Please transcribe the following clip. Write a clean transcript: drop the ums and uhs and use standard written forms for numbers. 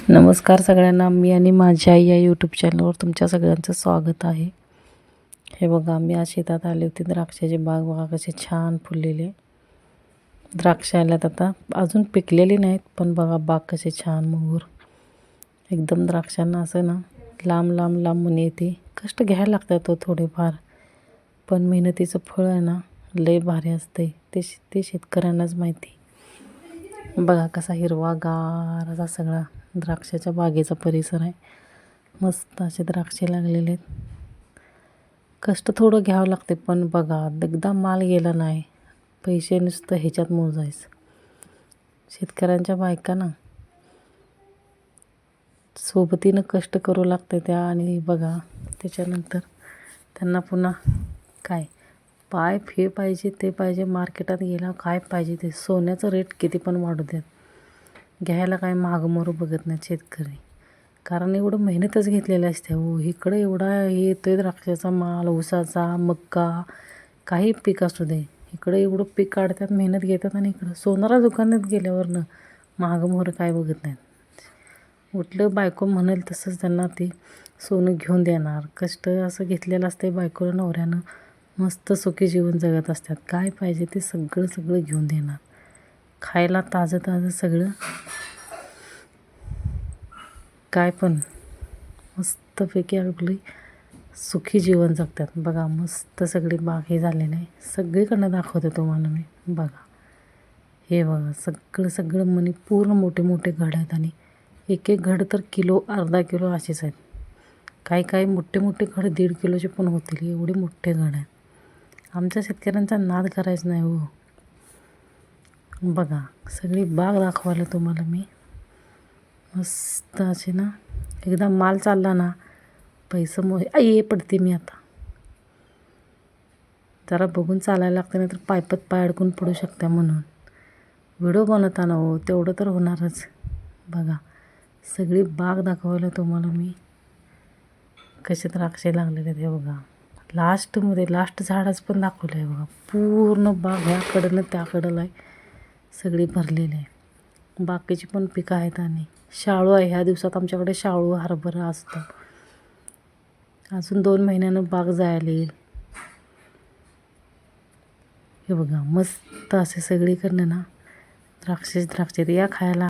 नमस्कार सगळ्यांना. मी आणि माझी आई या यूट्यूब चॅनलवर तुमच्या सगळ्यांचं स्वागत आहे. हे बघा, मी आज शेतात आले होते. द्राक्षाचे बाग बघा कसे छान फुललेले द्राक्ष आल्यात. आता अजून पिकलेली नाहीत, पण बघा बाग कसे छान मोहर एकदम. द्राक्षांना असं ना लांब लांब लांबून येते. कष्ट घ्यायला लागतात तो थोडेफार, पण मेहनतीचं फळ आहे ना लय भारी असते. ते शेतकऱ्यांनाच माहिती. बघा कसा हिरवागार असा सगळा द्राक्षाच्या बागेचा परिसर आहे. मस्त असे द्राक्षे लागलेले आहेत. कष्ट थोडं घ्यावं लागते, पण बघा एकदा माल गेला नाही, पैसे नुसतं ह्याच्यात मोजायचं. शेतकऱ्यांच्या बायका ना सोबतीनं कष्ट करू लागते त्या. आणि बघा त्याच्यानंतर त्यांना पुन्हा काय पाय फे पाहिजे, ते पाहिजे. मार्केटात गेला काय पाहिजे ते. सोन्याचं रेट किती पण वाढू द्यात, घ्यायला काय मागमोरू बघत नाहीत शेतकरी. कारण एवढं मेहनतच घेतलेली असते हो. इकडं एवढा येतो आहे द्राक्षाचा माल, ऊसाचा, मक्का, काही पीक असू दे, इकडं एवढं पीक काढतात, मेहनत घेतात. आणि इकडं सोनारा दुकानात गेल्यावरनं मागमोहर काय बघत नाहीत. उठलं बायको म्हणेल तसंच त्यांना ते सोनं घेऊन देणार. कष्ट असं घेतलेलं असते बायकोला नवऱ्यानं. मस्त सुखी जीवन जगत असतात. काय पाहिजे ते सगळं सगळं घेऊन देणार. खायला ताजं ताजं सगळं, काय पण मस्तपैकी आपली सुखी जीवन जगतात. बघा मस्त सगळी बाग हे झालेलं आहे. सगळीकडनं दाखवते तुम्हाला मी. बघा हे बघा सगळं सगळं मनी पूर्ण मोठे मोठे घड आहेत. आणि एक एक घड तर किलो अर्धा किलो असेच आहेत. काही काही मोठे मोठे घड 1.5 किलोचे पण होतील, एवढे मोठे घड आहेत. आमच्या शेतकऱ्यांचा नाद करायचा नाही हो. बघा सगळी बाग दाखवायला तुम्हाला मी. मस्त असे ना एकदा माल चालला ना पैसे ये पडते मी. आता जरा बघून चालायला लागतं, नाही तर पायपत पाय अडकून पडू शकता. म्हणून व्हिडिओ बनवताना हो तेवढं तर होणारच. बघा सगळी बाग दाखवायला तुम्हाला मी. कसे द्राक्षे लागलेले आहेत हे बघा. लास्टमध्ये लास्ट झाडच पण दाखवलं आहे बघा. पूर्ण बाग ह्याकडनं त्याकडलं आहे, सगळी भरलेली आहे. बाकीची पण पिकं आहेत. आणि शाळू आहे. ह्या दिवसात आमच्याकडे शाळू हरभरा असतं. अजून 2 महिन्यानं बाग जायला येईल. हे बघा मस्त असे सगळीकडनं ना द्राक्षे या खायला.